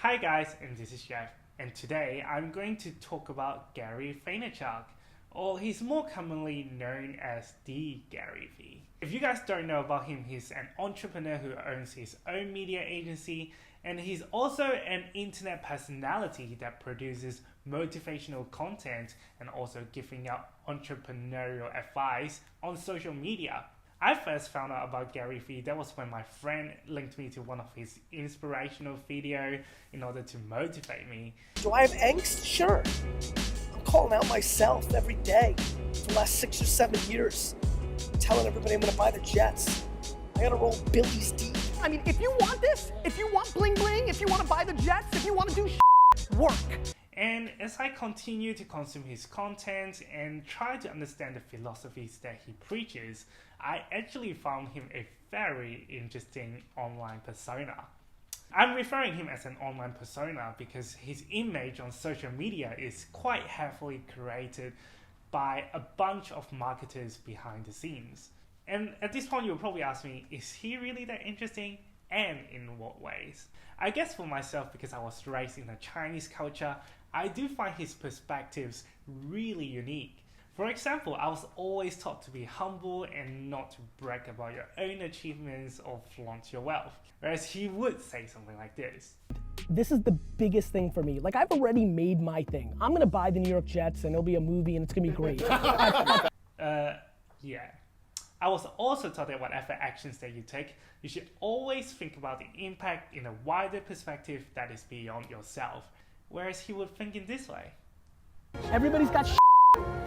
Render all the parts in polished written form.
Hi guys, and this is Jeff, and today I'm going to talk about Gary Vaynerchuk, or he's more commonly known as the Gary V. If you guys don't know about him, he's an entrepreneur who owns his own media agency, and he's also an internet personality that produces motivational content and also giving out entrepreneurial advice on social media. I first found out about Gary Vee, that was when my friend linked me to one of his inspirational videos in order to motivate me. Do I have angst? Sure. I'm calling out myself every day for the last 6 or 7 years, telling everybody I'm gonna buy the Jets. I gotta roll Billy's deep. I mean, if you want this, if you want bling bling, if you want to buy the Jets, if you want to do work. And as I continue to consume his content and try to understand the philosophies that he preaches, I actually found him a very interesting online persona. I'm referring him as an online persona because his image on social media is quite heavily curated by a bunch of marketers behind the scenes. And at this point, you'll probably ask me, is he really that interesting? And in what ways? I guess for myself, because I was raised in a Chinese culture, I do find his perspectives really unique. For example, I was always taught to be humble and not to brag about your own achievements or flaunt your wealth. Whereas he would say something like this. This is the biggest thing for me. Like, I've already made my thing. I'm gonna buy the New York Jets and it'll be a movie and it's gonna be great. Yeah. I was also taught that whatever actions that you take, you should always think about the impact in a wider perspective that is beyond yourself. Whereas he would think in this way. Everybody's got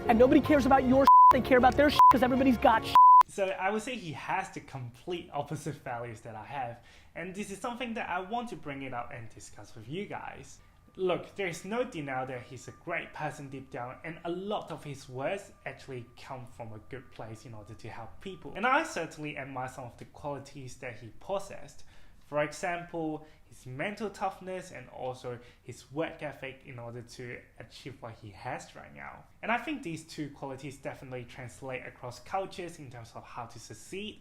and nobody cares about your they care about their because everybody's got So I would say he has the complete opposite values that I have. And this is something that I want to bring it up and discuss with you guys. Look, there is no denial that he's a great person deep down, and a lot of his words actually come from a good place in order to help people. And I certainly admire some of the qualities that he possessed. For example, his mental toughness and also his work ethic in order to achieve what he has right now. And I think these two qualities definitely translate across cultures in terms of how to succeed.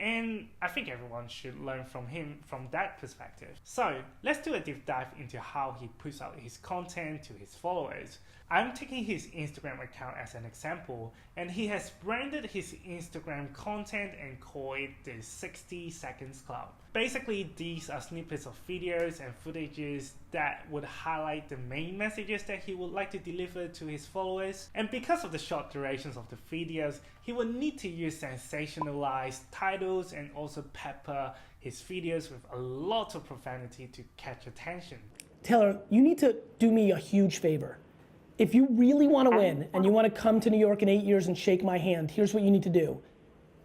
And I think everyone should learn from him from that perspective. So let's do a deep dive into how he puts out his content to his followers. I'm taking his Instagram account as an example, and he has branded his Instagram content and called it the 60 Seconds Club. Basically, these are snippets of videos and footages that would highlight the main messages that he would like to deliver to his followers. And because of the short durations of the videos, he would need to use sensationalized titles and also pepper his videos with a lot of profanity to catch attention. Taylor, you need to do me a huge favor. If you really want to win and you want to come to New York in 8 years and shake my hand, here's what you need to do.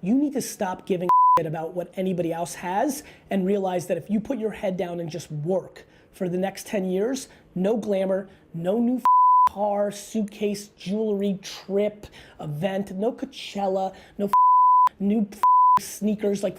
You need to stop giving a about what anybody else has and realize that if you put your head down and just work for the next 10 years, no glamour, no new car, suitcase, jewelry, trip, event, no Coachella, no new sneakers, like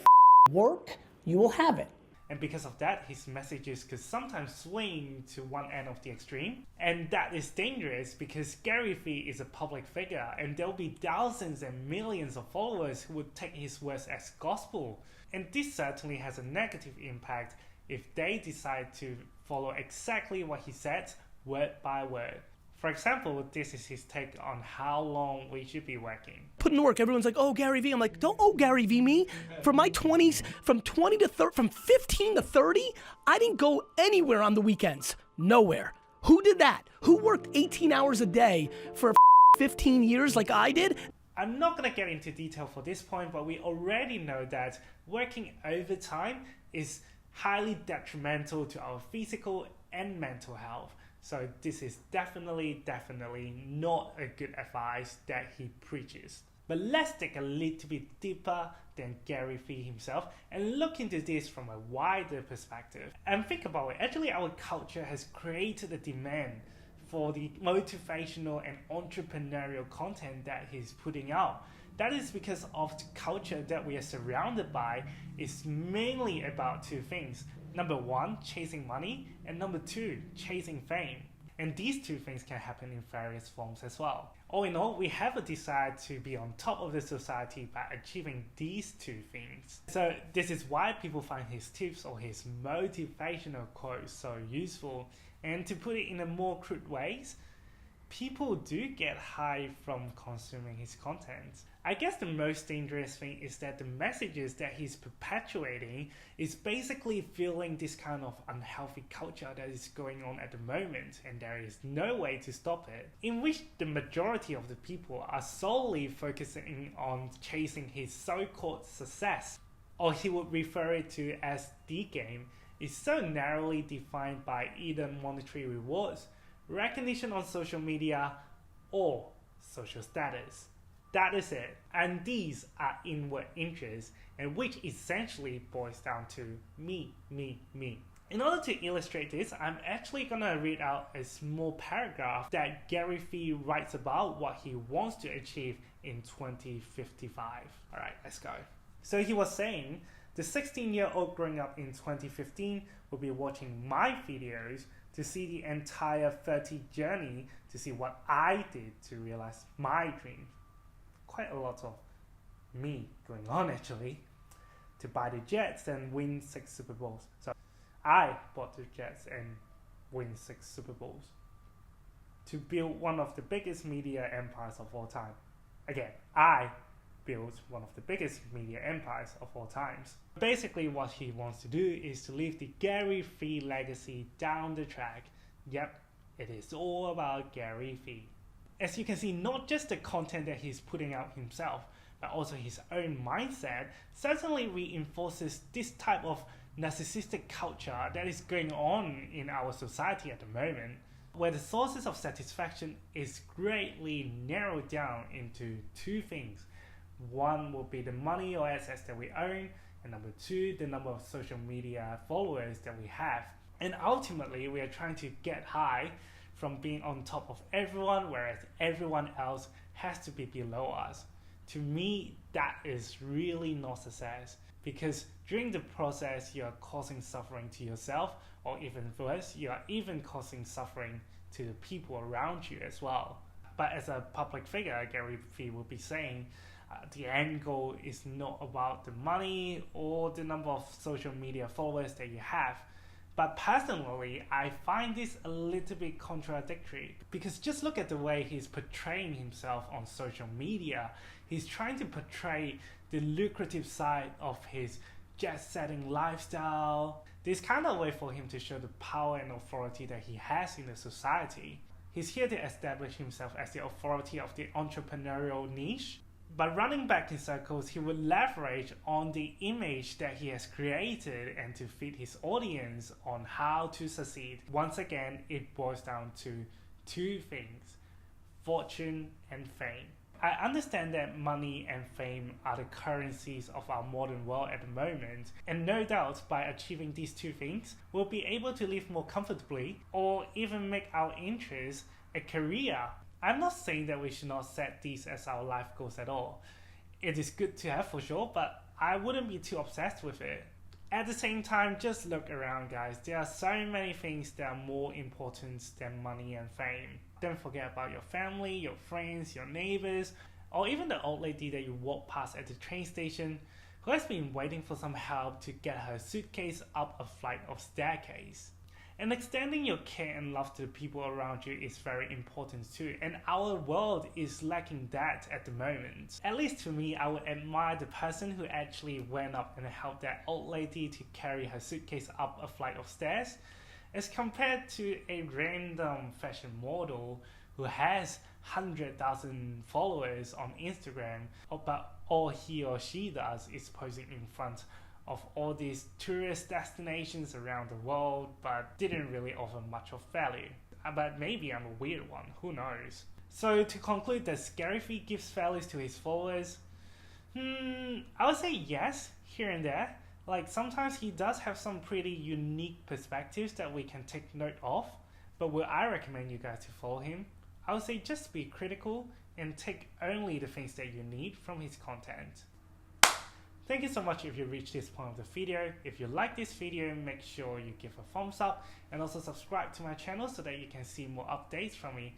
work, you will have it. And because of that, his messages could sometimes swing to one end of the extreme. And that is dangerous because Gary Vee is a public figure and there'll be thousands and millions of followers who would take his words as gospel. And this certainly has a negative impact if they decide to follow exactly what he said, word by word. For example, this is his take on how long we should be working. Put in work. Everyone's like, oh, Gary Vee. I'm like, don't Gary Vee me. From my 20s, from 20 to 30, from 15 to 30, I didn't go anywhere on the weekends. Nowhere. Who did that? Who worked 18 hours a day for 15 years like I did? I'm not going to get into detail for this point, but we already know that working overtime is highly detrimental to our physical and mental health. So this is definitely not a good advice that he preaches. But let's take a little bit deeper than Gary Vee himself and look into this from a wider perspective. And think about it, actually our culture has created a demand for the motivational and entrepreneurial content that he's putting out. That is because of the culture that we are surrounded by is mainly about two things. Number one, chasing money, and number two, chasing fame. And these two things can happen in various forms as well. All in all, we have a desire to be on top of the society by achieving these two things. So this is why people find his tips or his motivational quotes so useful. And to put it in a more crude ways, people do get high from consuming his content. I guess the most dangerous thing is that the messages that he's perpetuating is basically fueling this kind of unhealthy culture that is going on at the moment, and there is no way to stop it, in which the majority of the people are solely focusing on chasing his so-called success, or he would refer it to as the game, is so narrowly defined by either monetary rewards, recognition on social media, or social status. That is it. And these are inward interests, and which essentially boils down to me. In order to illustrate this, I'm actually gonna read out a small paragraph that Gary Vee writes about what he wants to achieve in 2055. Alright, let's go. So he was saying, the 16-year-old growing up in 2015 will be watching my videos to see the entire 30 journey to see what I did to realize my dream. Quite a lot of me going on actually. To buy the Jets and win 6 Super Bowls. So I bought the Jets and win 6 Super Bowls. To build one of the biggest media empires of all time. Again, I built one of the biggest media empires of all times. Basically what he wants to do is to leave the Gary Vee legacy down the track. Yep, it is all about Gary Vee. As you can see, not just the content that he's putting out himself, but also his own mindset certainly reinforces this type of narcissistic culture that is going on in our society at the moment, where the sources of satisfaction is greatly narrowed down into two things. One will be the money or assets that we own, and number two, the number of social media followers that we have. And ultimately, we are trying to get high from being on top of everyone, whereas everyone else has to be below us. To me, that is really not success, because during the process, you are causing suffering to yourself, or even worse, you are even causing suffering to the people around you as well. But as a public figure, Gary Vee will be saying, the end goal is not about the money or the number of social media followers that you have. But personally, I find this a little bit contradictory, because just look at the way he's portraying himself on social media. He's trying to portray the lucrative side of his jet-setting lifestyle. This kind of way for him to show the power and authority that he has in the society. He's here to establish himself as the authority of the entrepreneurial niche. But running back in circles, he will leverage on the image that he has created and to feed his audience on how to succeed. Once again, it boils down to two things: fortune and fame. I understand that money and fame are the currencies of our modern world at the moment, and no doubt by achieving these two things, we'll be able to live more comfortably or even make our interests a career. I'm not saying that we should not set these as our life goals at all. It is good to have for sure, but I wouldn't be too obsessed with it. At the same time, just look around, guys. There are so many things that are more important than money and fame. Don't forget about your family, your friends, your neighbors, or even the old lady that you walk past at the train station who has been waiting for some help to get her suitcase up a flight of staircase. And extending your care and love to the people around you is very important too, and our world is lacking that at the moment. At least to me, I would admire the person who actually went up and helped that old lady to carry her suitcase up a flight of stairs, as compared to a random fashion model who has 100,000 followers on Instagram, but all he or she does is posing in front of all these tourist destinations around the world, but didn't really offer much of value. But maybe I'm a weird one, who knows? So to conclude, does Gary Vee gives values to his followers? I would say yes, here and there. Like sometimes he does have some pretty unique perspectives that we can take note of, but would I recommend you guys to follow him? I would say just be critical and take only the things that you need from his content. Thank you so much if you reached this point of the video. If you like this video, make sure you give a thumbs up and also subscribe to my channel so that you can see more updates from me.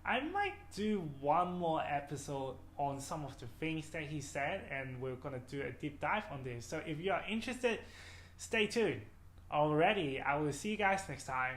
I might do one more episode on some of the things that he said, and we're gonna do a deep dive on this. So if you are interested, stay tuned. Alrighty, I will see you guys next time.